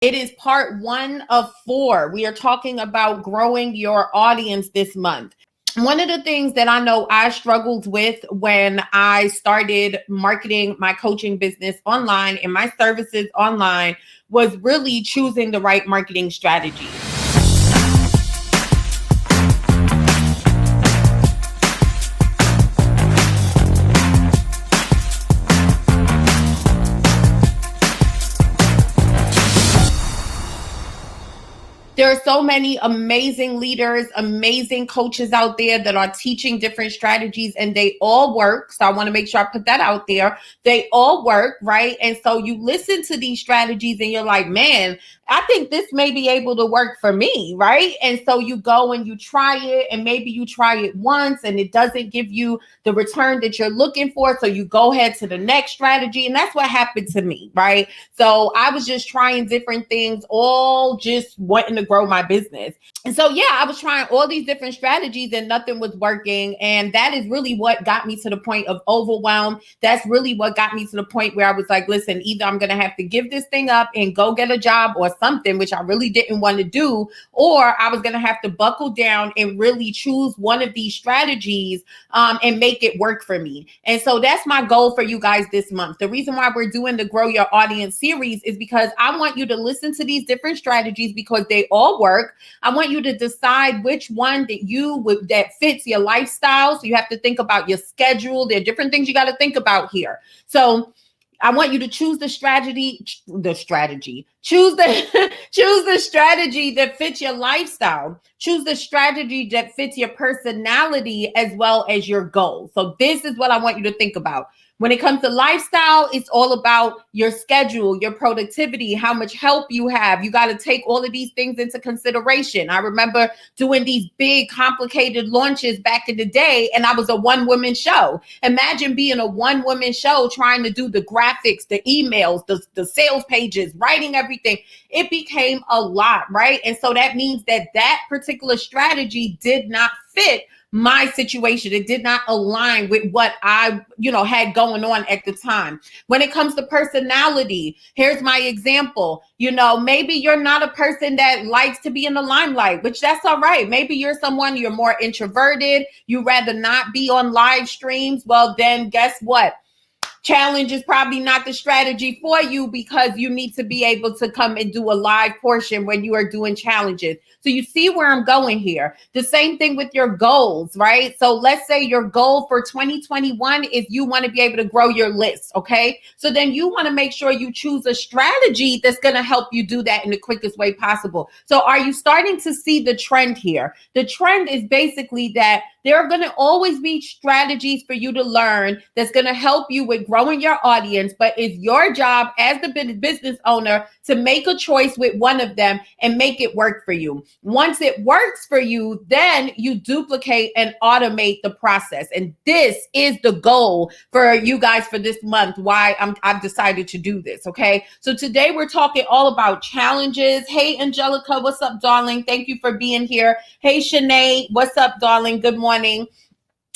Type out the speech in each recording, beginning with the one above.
It is part 1 of 4. We are talking about growing your audience this month. One of the things that I know I struggled with when I started marketing my coaching business online and my services online was really choosing the right marketing strategy. There are so many amazing leaders, amazing coaches out there that are teaching different strategies, and they all work. So I want to make sure I put that out there. They all work, right? And so you listen to these strategies and you're like, man, I think this may be able to work for me, right? And so you go and you try it, and maybe you try it once and it doesn't give you the return that you're looking for. So you go ahead to the next strategy. And that's what happened to me, right? So I was just trying different things, all just wanting to grow my business. And so, yeah, I was trying all these different strategies and nothing was working. And that is really what got me to the point of overwhelm. That's really what got me to the point where I was like, listen, either I'm going to have to give this thing up and go get a job or something, which I really didn't want to do, or I was going to have to buckle down and really choose one of these strategies and make it work for me. And so that's my goal for you guys this month. The reason why we're doing the Grow Your Audience series is because I want you to listen to these different strategies because they all work. I want you to decide which one that fits your lifestyle. So you have to think about your schedule. There are different things you got to think about here. So I want you to choose choose the strategy that fits your lifestyle. Choose the strategy that fits your personality as well as your goals. So this is what I want you to think about. When it comes to lifestyle, it's all about your schedule, your productivity, how much help you have. You got to take all of these things into consideration. I remember doing these big, complicated launches back in the day, and I was a one-woman show. Imagine being a one-woman show trying to do the graphics, the emails, the sales pages, writing everything. It became a lot, right? And so that means that particular strategy did not fit my situation. It did not align with what I, had going on at the time. When it comes to personality, here's my example. Maybe you're not a person that likes to be in the limelight, which that's all right. Maybe you're more introverted. You rather not be on live streams. Well, then guess what? Challenge is probably not the strategy for you because you need to be able to come and do a live portion when you are doing challenges. So you see where I'm going here. The same thing with your goals, right? So let's say your goal for 2021 is you want to be able to grow your list, okay? So then you want to make sure you choose a strategy that's going to help you do that in the quickest way possible. So are you starting to see the trend here? The trend is basically that there are going to always be strategies for you to learn that's going to help you with growing your audience, but it's your job as the business owner to make a choice with one of them and make it work for you. Once it works for you, then you duplicate and automate the process. And this is the goal for you guys for this month, why I've decided to do this, okay? So today we're talking all about challenges. Hey, Angelica, what's up, darling? Thank you for being here. Hey, Shanae, what's up, darling? Good morning.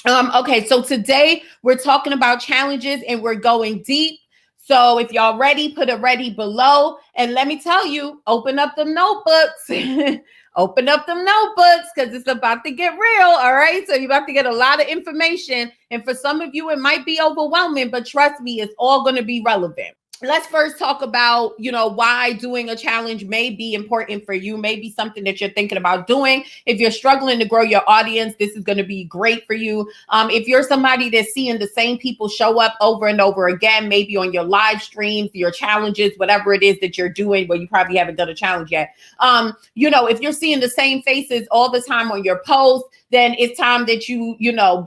Okay, so today we're talking about challenges and we're going deep. So if y'all ready, put a ready below. And let me tell you, open up them notebooks. Open up them notebooks because it's about to get real, all right? So you're about to get a lot of information. And for some of you, it might be overwhelming, but trust me, it's all going to be relevant. Let's first talk about, why doing a challenge may be important for you, maybe something that you're thinking about doing. If you're struggling to grow your audience, this is going to be great for you. If you're somebody that's seeing the same people show up over and over again, maybe on your live streams, your challenges, whatever it is that you're doing, well, you probably haven't done a challenge yet. If you're seeing the same faces all the time on your posts, then it's time that you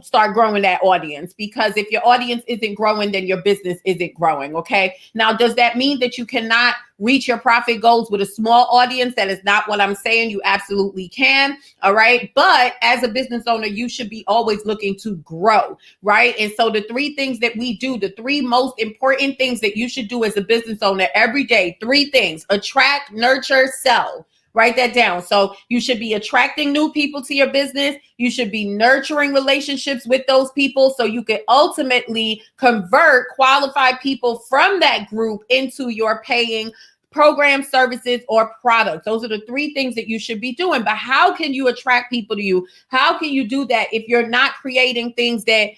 start growing that audience, because if your audience isn't growing, then your business isn't growing. Okay. Now, does that mean that you cannot reach your profit goals with a small audience? That is not what I'm saying. You absolutely can. All right. But as a business owner, you should be always looking to grow. Right. And so the 3 things that we do, the 3 most important things that you should do as a business owner every day, 3 things: attract, nurture, sell. Write that down. So you should be attracting new people to your business. You should be nurturing relationships with those people so you can ultimately convert qualified people from that group into your paying programs, services, or products. Those are the three things that you should be doing. But how can you attract people to you? How can you do that if you're not creating things that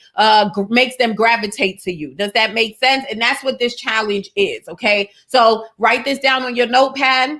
makes them gravitate to you? Does that make sense? And that's what this challenge is, okay? So write this down on your notepad.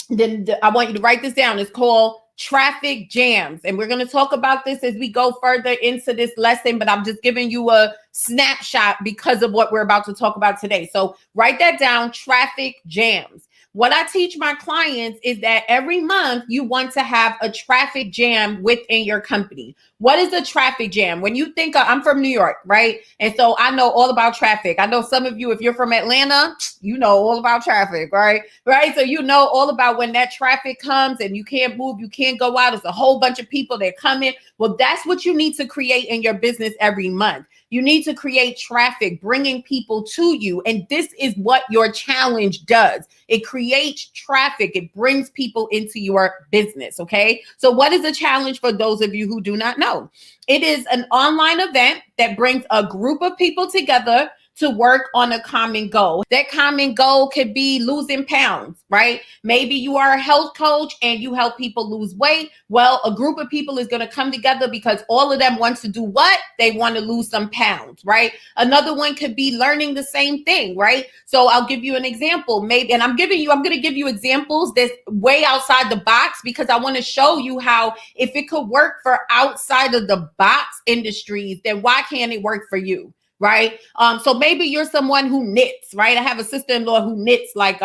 Then I want you to write this down. It's called traffic jams. And we're going to talk about this as we go further into this lesson, but I'm just giving you a snapshot because of what we're about to talk about today. So write that down, traffic jams. What I teach my clients is that every month you want to have a traffic jam within your company. What is a traffic jam? When you think I'm from New York, right? And so I know all about traffic. I know some of you, if you're from Atlanta, you know all about traffic, right? Right. So you know all about when that traffic comes and you can't move, you can't go out. It's a whole bunch of people that come in. Well, that's what you need to create in your business every month. You need to create traffic, bringing people to you. And this is what your challenge does. It creates traffic. It brings people into your business. Okay. So what is a challenge for those of you who do not know? It is an online event that brings a group of people together to work on a common goal. That common goal could be losing pounds, right? Maybe you are a health coach and you help people lose weight. Well, a group of people is going to come together because all of them want to do what? They want to lose some pounds, right? Another one could be learning the same thing, right? So I'll give you an example. Maybe, and I'm going to give you examples that's way outside the box because I want to show you how if it could work for outside of the box industries, then why can't it work for you? Right. So maybe you're someone who knits, right? I have a sister-in-law who knits like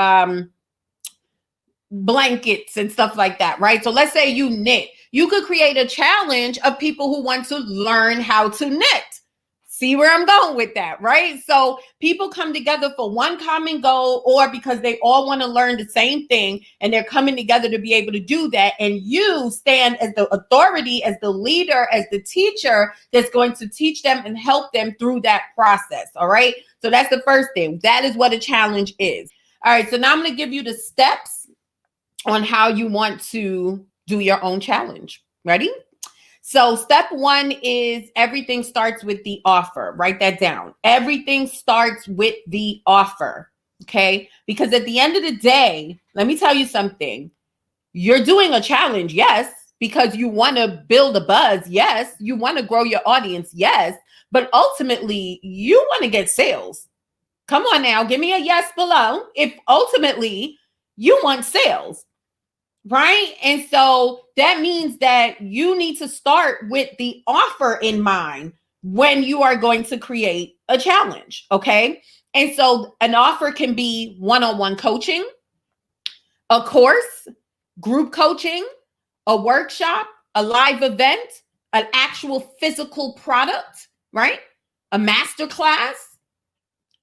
blankets and stuff like that, right? So let's say you knit. You could create a challenge of people who want to learn how to knit. See where I'm going with that, right? So people come together for one common goal or because they all want to learn the same thing and they're coming together to be able to do that. And you stand as the authority, as the leader, as the teacher that's going to teach them and help them through that process. All right. So that's the first thing. That is what a challenge is. All right. So now I'm going to give you the steps on how you want to do your own challenge. Ready? So step one is everything starts with the offer. Write that down. Everything starts with the offer. Okay. Because at the end of the day, let me tell you something. You're doing a challenge. Yes. Because you want to build a buzz. Yes. You want to grow your audience. Yes. But ultimately you want to get sales. Come on now. Give me a yes below. If ultimately you want sales. Right. And so that means that you need to start with the offer in mind when you are going to create a challenge. Okay. And so an offer can be one-on-one coaching, a course, group coaching, a workshop, a live event, an actual physical product, right? A masterclass.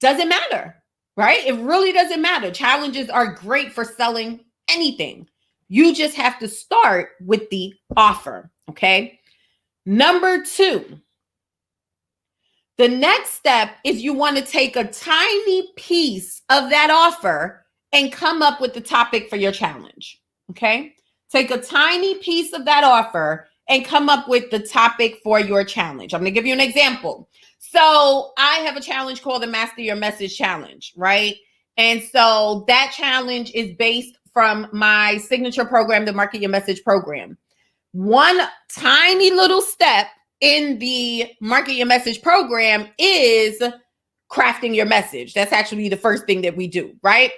Doesn't matter, right? It really doesn't matter. Challenges are great for selling anything. You just have to start with the offer, okay? Number two, the next step is you want to take a tiny piece of that offer and come up with the topic for your challenge, okay? Take a tiny piece of that offer and come up with the topic for your challenge. I'm going to give you an example. So I have a challenge called the Master Your Message Challenge, right? And so that challenge is based from my signature program, the Market Your Message program. One tiny little step in the Market Your Message program is crafting your message. That's actually the first thing that we do, right?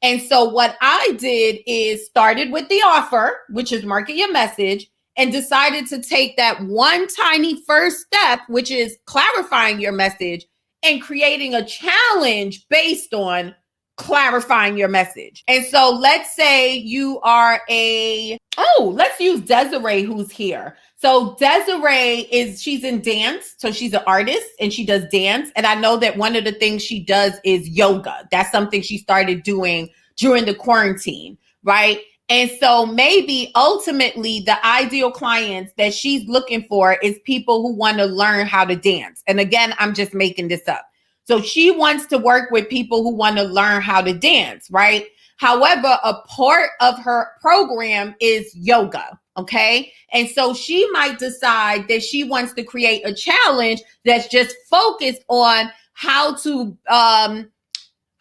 And so what I did is started with the offer, which is Market Your Message, and decided to take that one tiny first step, which is clarifying your message, and creating a challenge based on clarifying your message. And so let's say you are let's use Desiree who's here. So Desiree she's in dance. So she's an artist and she does dance. And I know that one of the things she does is yoga. That's something she started doing during the quarantine, right? And so maybe ultimately the ideal clients that she's looking for is people who want to learn how to dance. And again, I'm just making this up. So she wants to work with people who want to learn how to dance, right? However, a part of her program is yoga, okay? And so she might decide that she wants to create a challenge that's just focused on how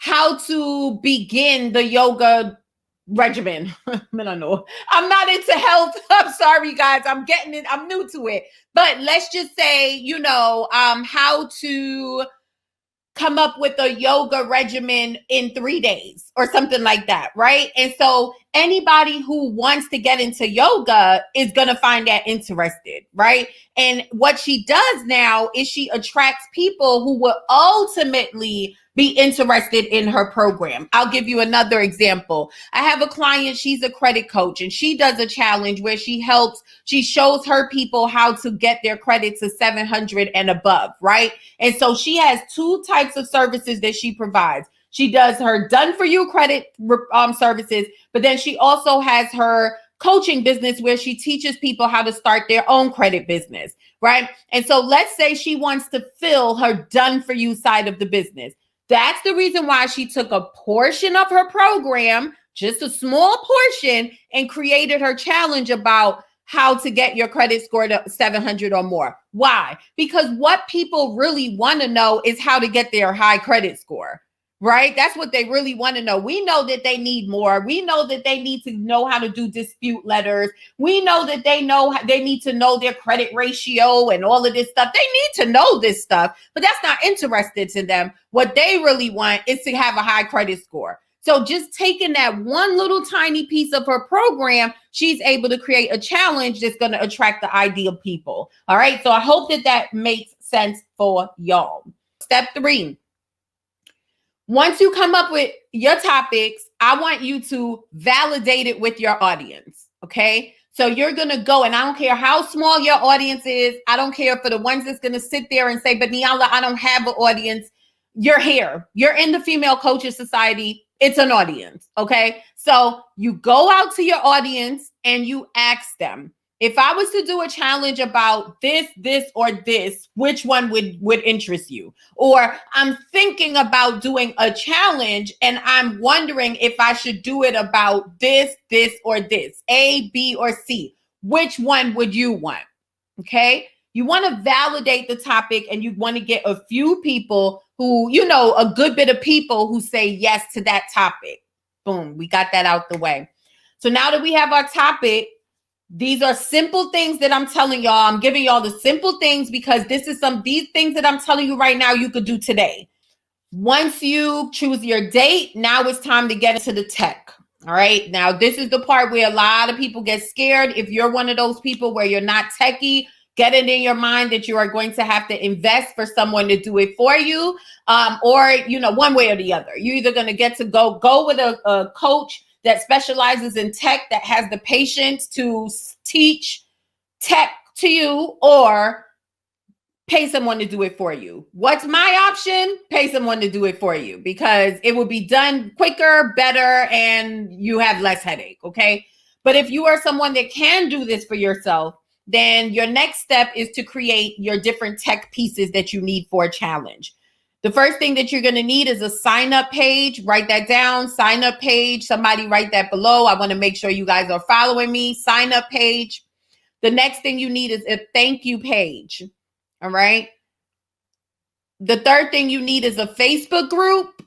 how to begin the yoga regimen. I don't know. I'm not into health. I'm sorry, guys. I'm getting it. I'm new to it. But let's just say, how to come up with a yoga regimen in 3 days or something like that, right? And so anybody who wants to get into yoga is going to find that interested, right? And what she does now is she attracts people who will ultimately be interested in her program. I'll give you another example. I have a client, she's a credit coach, and she does a challenge where she shows her people how to get their credit to 700 and above, right? And so she has 2 types of services that she provides. She does her done for you credit services, but then she also has her coaching business where she teaches people how to start their own credit business, right? And so let's say she wants to fill her done for you side of the business. That's the reason why she took a portion of her program, just a small portion, and created her challenge about how to get your credit score to 700 or more. Why? Because what people really want to know is how to get their high credit score, right? That's what they really want to know. We know that they need more. We know that they need to know how to do dispute letters. We know that they need to know their credit ratio and all of this stuff. They need to know this stuff, but that's not interested to them. What they really want is to have a high credit score. So just taking that one little tiny piece of her program, she's able to create a challenge that's going to attract the ideal people. All right. So I hope that makes sense for y'all. Step 3. Once you come up with your topics, I want you to validate it with your audience. Okay. So you're going to go, and I don't care how small your audience is. I don't care for the ones that's going to sit there and say, but Niala, I don't have an audience. You're here. You're in the Female Coaches Society. It's an audience. Okay. So you go out to your audience and you ask them, if I was to do a challenge about this, or this, which one would interest you? Or I'm thinking about doing a challenge and I'm wondering if I should do it about this, or this, A, B, or C. Which one would you want? Okay. You want to validate the topic, and you want to get a few people who, a good bit of people who say yes to that topic. Boom. We got that out the way. So now that we have our topic, these are simple things that I'm telling y'all. I'm giving y'all the simple things because these things that I'm telling you right now, you could do today. Once you choose your date, now it's time to get into the tech. All right. Now, this is the part where a lot of people get scared. If you're one of those people where you're not techie, get it in your mind that you are going to have to invest for someone to do it for you, or, one way or the other. You're either going to get to go with a coach that specializes in tech, that has the patience to teach tech to you, or pay someone to do it for you. What's my option? Pay someone to do it for you, because it will be done quicker, better, and you have less headache. Okay. But if you are someone that can do this for yourself, then your next step is to create your different tech pieces that you need for a challenge. The first thing that you're going to need is a sign-up page. Write that down, sign-up page. Somebody write that below. I want to make sure you guys are following me. Sign-up page. The next thing you need is a thank you page. All right. The third thing you need is a Facebook group.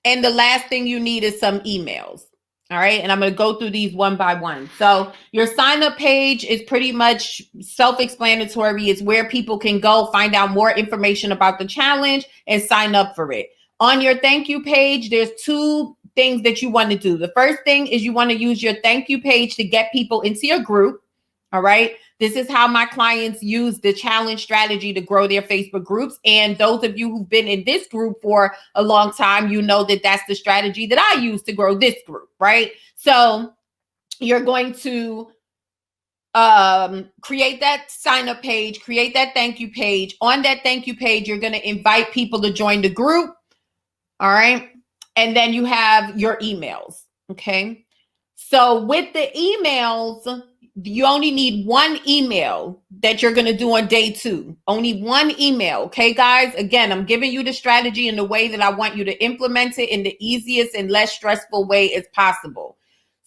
And the last thing you need is some emails. All right. And I'm going to go through these one by one. So your sign-up page is pretty much self-explanatory. It's where people can go find out more information about the challenge and sign up for it. On your thank you page, there's 2 things that you want to do. The first thing is you want to use your thank you page to get people into your group. All right. This is how my clients use the challenge strategy to grow their Facebook groups. And those of you who've been in this group for a long time, you know that that's the strategy that I use to grow this group, right? So you're going to create that sign up page, create that thank you page. On that thank you page, you're going to invite people to join the group. All right. And then you have your emails. Okay. So with the emails, you only need one email that you're going to do on day 2. Only one email. Okay, guys? Again, I'm giving you the strategy in the way that I want you to implement it in the easiest and less stressful way as possible.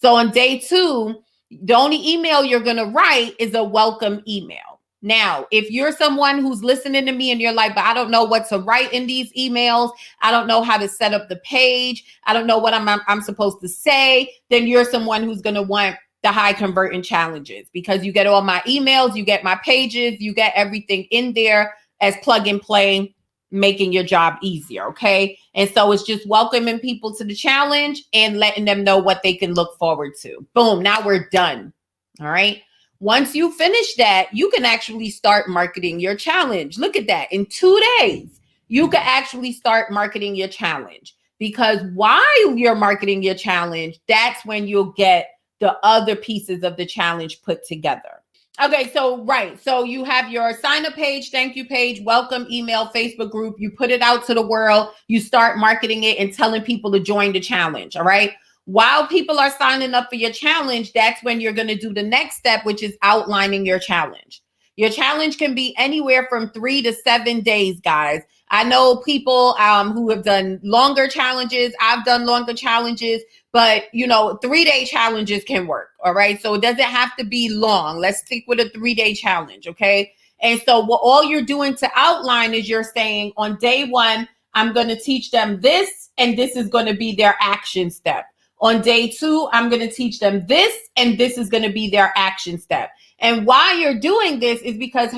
So on day 2, the only email you're going to write is a welcome email. Now, if you're someone who's listening to me and you're like, but I don't know what to write in these emails, I don't know how to set up the page, I don't know what I'm supposed to say, then you're someone who's going to want the high converting challenges, because you get all my emails, you get my pages, you get everything in there as plug and play, making your job easier. Okay. And so it's just welcoming people to the challenge and letting them know what they can look forward to. Boom. Now we're done. All right. Once you finish that, you can actually start marketing your challenge. Look at that. In 2 days, you can actually start marketing your challenge, because while you're marketing your challenge, that's when you'll get the other pieces of the challenge put together. Okay, so right. So you have your sign up page, thank you page, welcome email, Facebook group. You put it out to the world. You start marketing it and telling people to join the challenge. All right. While people are signing up for your challenge, that's when you're going to do the next step, which is outlining your challenge. Your challenge can be anywhere from 3 to 7 days, guys. I know people who have done longer challenges. I've done longer challenges, but 3-day challenges can work. All right. So it doesn't have to be long. Let's stick with a 3-day challenge. Okay. And so what all you're doing to outline is you're saying on day 1, I'm going to teach them this, and this is going to be their action step. On day 2, I'm going to teach them this, and this is going to be their action step. And why you're doing this is because,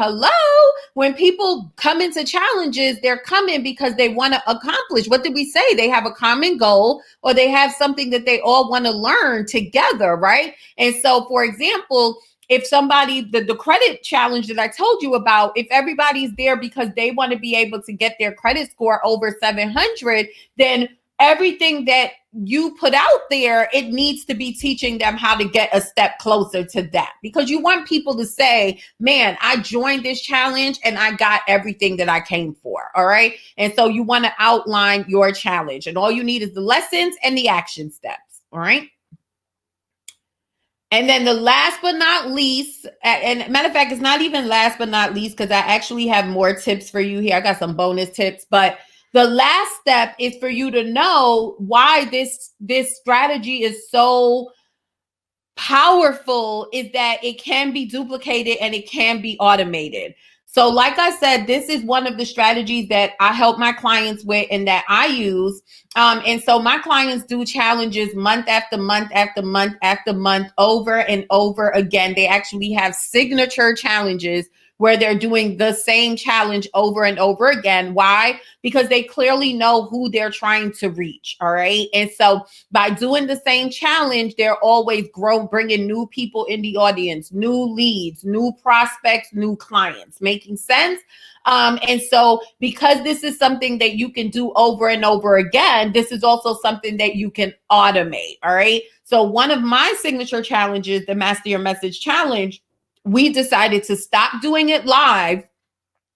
when people come into challenges, they're coming because they want to accomplish. What did we say? They have a common goal, or they have something that they all want to learn together, right? And so, for example, if somebody, the credit challenge that I told you about, if everybody's there because they want to be able to get their credit score over 700, then everything that you put out there, it needs to be teaching them how to get a step closer to that, because you want people to say, man, I joined this challenge and I got everything that I came for. All right. And so you want to outline your challenge, and all you need is the lessons and the action steps. All right. And then the last but not least, and matter of fact, it's not even last but not least, because I actually have more tips for you here. I got some bonus tips, but the last step is for you to know why this strategy is so powerful, is that it can be duplicated and it can be automated. So like I said, this is one of the strategies that I help my clients with and that I use. And so my clients do challenges month after month after month after month, over and over again. They actually have signature challenges where they're doing the same challenge over and over again. Why? Because they clearly know who they're trying to reach. All right. And so by doing the same challenge, they're always bringing new people in the audience, new leads, new prospects, new clients. Making sense? And so because this is something that you can do over and over again, this is also something that you can automate. All right. So one of my signature challenges, the Master Your Message Challenge, we decided to stop doing it live,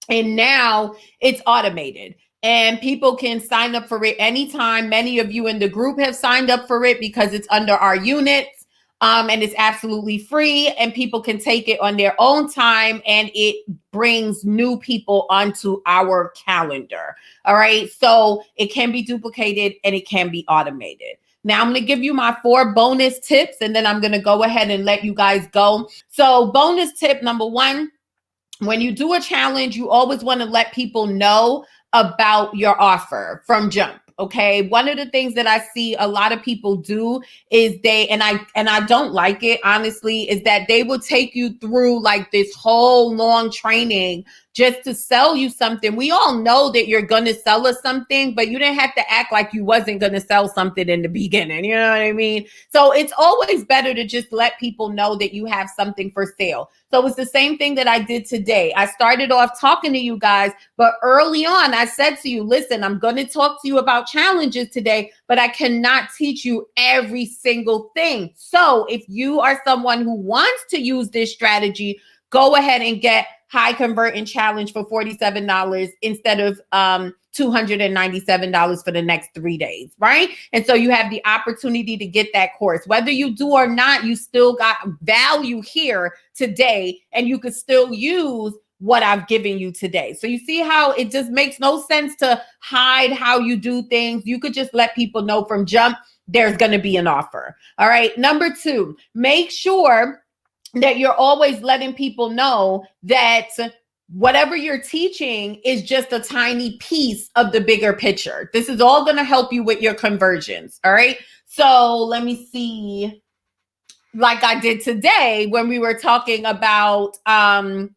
and now it's automated and people can sign up for it anytime. Many of you in the group have signed up for it because it's under our units, and it's absolutely free, and people can take it on their own time, and it brings new people onto our calendar. All right. So it can be duplicated and it can be automated. Now I'm going to give you my 4 bonus tips, and then I'm going to go ahead and let you guys go. So bonus tip number 1, when you do a challenge, you always want to let people know about your offer from jump. Okay. One of the things that I see a lot of people do is I don't like it, honestly, is that they will take you through like this whole long training just to sell you something. We all know that you're going to sell us something, but you didn't have to act like you wasn't going to sell something in the beginning. You know what I mean? So it's always better to just let people know that you have something for sale. So it's the same thing that I did today. I started off talking to you guys, but early on I said to you, listen, I'm going to talk to you about challenges today, but I cannot teach you every single thing. So if you are someone who wants to use this strategy, go ahead and get High Converting Challenge for $47 instead of $297 for the next 3 days, right? And so you have the opportunity to get that course. Whether you do or not, you still got value here today, and you could still use what I've given you today. So you see how it just makes no sense to hide how you do things. You could just let people know from jump, there's going to be an offer. All right. Number 2, make sure that you're always letting people know that whatever you're teaching is just a tiny piece of the bigger picture. This is all going to help you with your conversions. All right. So let me see, like I did today when we were talking about the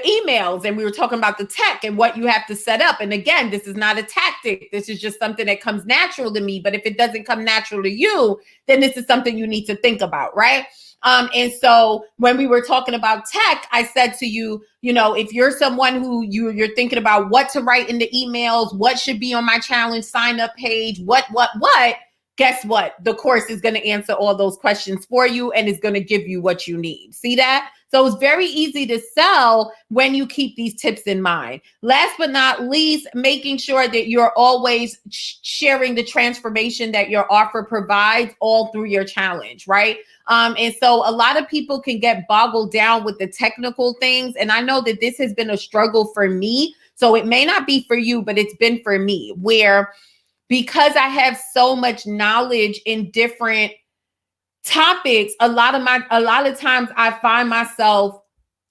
emails and we were talking about the tech and what you have to set up. And again, this is not a tactic. This is just something that comes natural to me. But if it doesn't come natural to you, then this is something you need to think about, right? And so when we were talking about tech, I said to you, you know, if you're someone who you're thinking about what to write in the emails, what should be on my challenge sign up page, what, guess what? The course is going to answer all those questions for you and is going to give you what you need. See that? So it's very easy to sell when you keep these tips in mind. Last but not least, making sure that you're always sharing the transformation that your offer provides all through your challenge, right? And so a lot of people can get boggled down with the technical things. And I know that this has been a struggle for me. So it may not be for you, but it's been for me, where because I have so much knowledge in different topics, a lot of times I find myself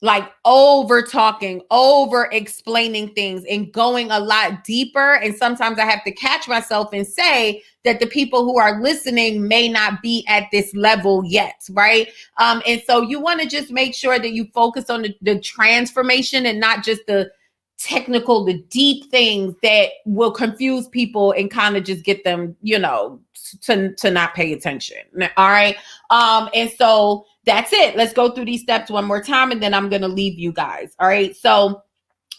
like over talking, over explaining things and going a lot deeper. And sometimes I have to catch myself and say that the people who are listening may not be at this level yet, right? And so you want to just make sure that you focus on the transformation and not just the technical, the deep things that will confuse people and kind of just get them, you know, to not pay attention. All right. And so that's it. Let's go through these steps one more time and then I'm going to leave you guys. All right. So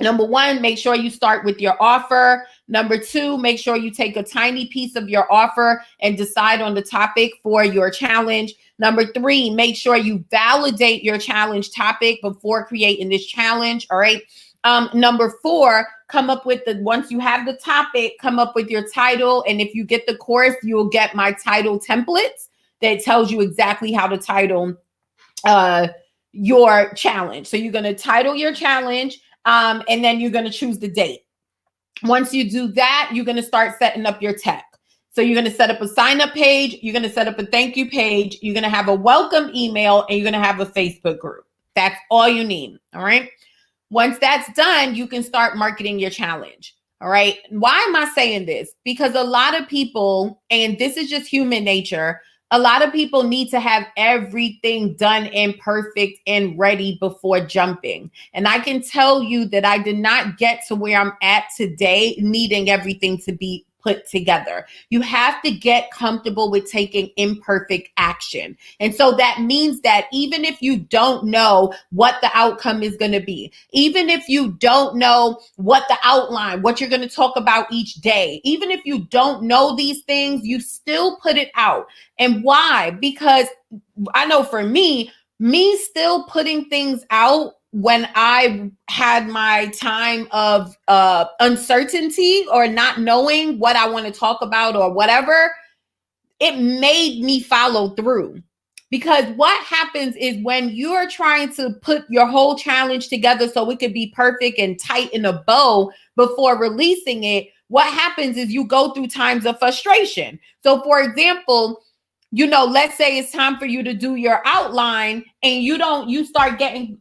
number one, make sure you start with your offer. Number two, make sure you take a tiny piece of your offer and decide on the topic for your challenge. Number three, make sure you validate your challenge topic before creating this challenge. All right. Number four, come up with once you have the topic, come up with your title. And if you get the course, you'll get my title templates that tells you exactly how to title your challenge. So you're going to title your challenge and then you're going to choose the date. Once you do that, you're going to start setting up your tech. So you're going to set up a sign up page. You're going to set up a thank you page. You're going to have a welcome email and you're going to have a Facebook group. That's all you need. All right. Once that's done, you can start marketing your challenge. All right. Why am I saying this? Because a lot of people, and this is just human nature, a lot of people need to have everything done and perfect and ready before jumping. And I can tell you that I did not get to where I'm at today needing everything to be put together. You have to get comfortable with taking imperfect action. And so that means that even if you don't know what the outcome is going to be, even if you don't know what the outline, what you're going to talk about each day, even if you don't know these things, you still put it out. And why? Because I know for me still putting things out when I had my time of uncertainty or not knowing what I want to talk about or whatever, it made me follow through. Because what happens is when you're trying to put your whole challenge together so it could be perfect and tight in a bow before releasing it, what happens is you go through times of frustration. So for example, you know, let's say it's time for you to do your outline and you start getting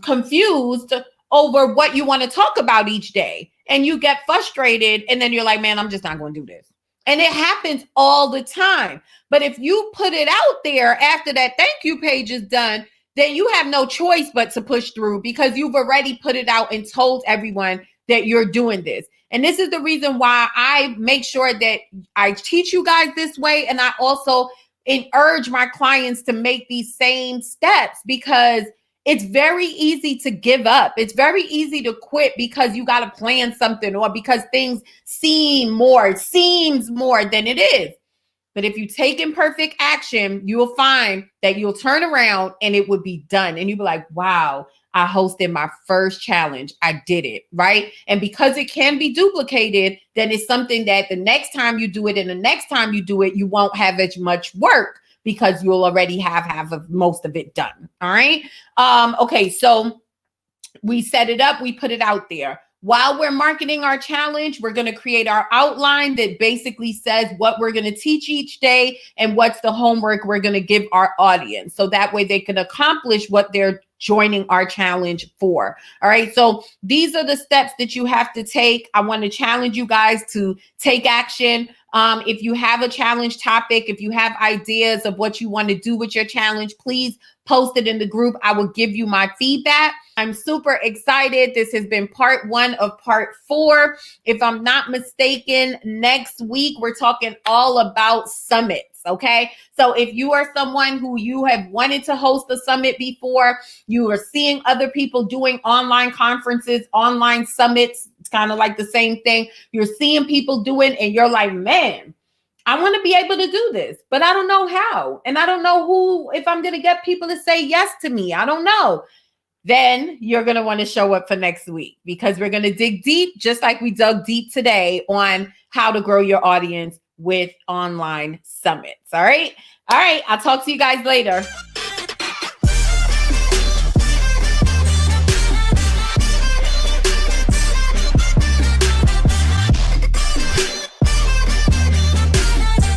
confused over what you want to talk about each day. And you get frustrated and then you're like, man, I'm just not going to do this. And it happens all the time. But if you put it out there after that thank you page is done, then you have no choice but to push through because you've already put it out and told everyone that you're doing this. And this is the reason why I make sure that I teach you guys this way. And I also urge my clients to make these same steps because it's very easy to give up. It's very easy to quit because you got to plan something or because things seems more than it is. But if you take imperfect action, you will find that you'll turn around and it would be done. And you'll be like, wow, I hosted my first challenge. I did it, right? And because it can be duplicated, then it's something that the next time you do it and the next time you do it, you won't have as much work because you'll already have most of it done. All right. Okay. So we set it up. We put it out there. while we're marketing our challenge, we're going to create our outline that basically says what we're going to teach each day and what's the homework we're going to give our audience. So that way they can accomplish what they're joining our challenge for. All right. So these are the steps that you have to take. I want to challenge you guys to take action. If you have a challenge topic, if you have ideas of what you want to do with your challenge, please post it in the group. I will give you my feedback. I'm super excited. This has been part 1 of part 4. If I'm not mistaken, next week we're talking all about summits. Okay. So if you are someone who you have wanted to host a summit before, you are seeing other people doing online conferences, online summits, it's kind of like the same thing. You're seeing people doing, and you're like, man, I want to be able to do this, but I don't know how. And I don't know who, if I'm going to get people to say yes to me. I don't know. Then you're going to want to show up for next week, because we're going to dig deep, just like we dug deep today, on how to grow your audience with online summits. All right. All right. I'll talk to you guys later.